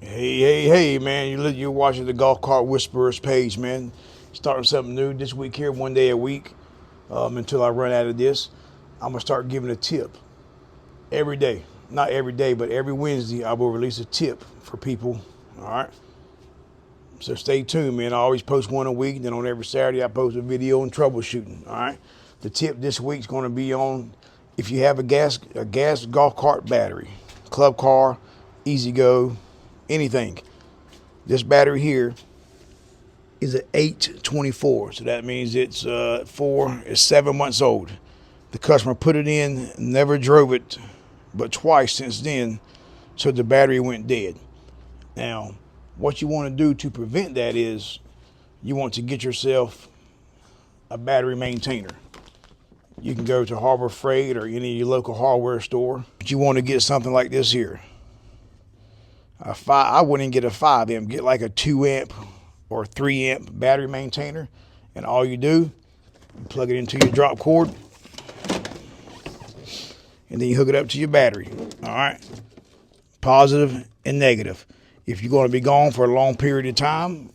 Hey, man, you're watching the Golf Cart Whisperers page, man. Starting something new this week here, one day a week, until I run out of this. I'm going to start giving a tip every day. Not every day, but every Wednesday, I will release a tip for people. All right. So stay tuned, man. I always post one a week. Then on every Saturday, I post a video on troubleshooting. All right. The tip this week is going to be on if you have a gas golf cart battery, club car, easy go, anything. This battery here is an 824, so that means it's 7 months old. The customer put it in, never drove it, but twice since then, so the battery went dead. Now, what you want to do to prevent that is you want to get yourself a battery maintainer. You can go to Harbor Freight or any of your local hardware store. But you want to get something like this here. I wouldn't get a 5 amp, get like a 2 amp or 3 amp battery maintainer. And all you do, you plug it into your drop cord and then you hook it up to your battery. All right. Positive and negative. If you're going to be gone for a long period of time,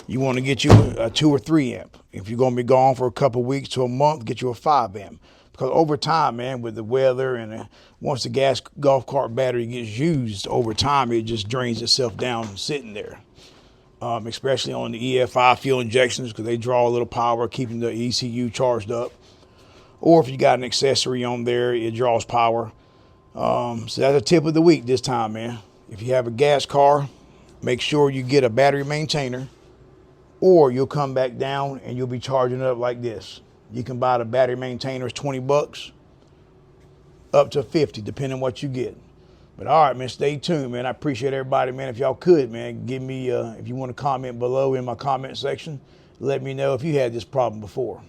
you want to get you a 2 or 3 amp. If you're going to be gone for a couple of weeks to a month, get you a 5 amp. Because over time, man, with the weather and once the gas golf cart battery gets used, over time it just drains itself down sitting there. Especially on the EFI fuel injections because they draw a little power, keeping the ECU charged up. Or if you got an accessory on there, it draws power. So that's a tip of the week this time, man. If you have a gas car, make sure you get a battery maintainer, or you'll come back down and you'll be charging it up like this. You can buy the battery maintainers $20 up to 50, depending on what you get. But all right, man, stay tuned, man. I appreciate everybody, man. If y'all could, man, give me, if you want to comment below in my comment section, let me know if you had this problem before.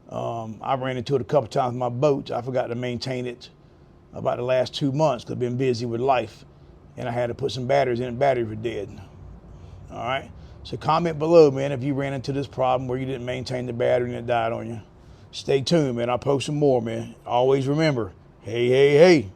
I ran into it a couple times with my boat. I forgot to maintain it about the last 2 months because I've been busy with life. And I had to put some batteries in, and batteries were dead. All right. So comment below, man, if you ran into this problem where you didn't maintain the battery and it died on you. Stay tuned, man. I'll post some more, man. Always remember, hey.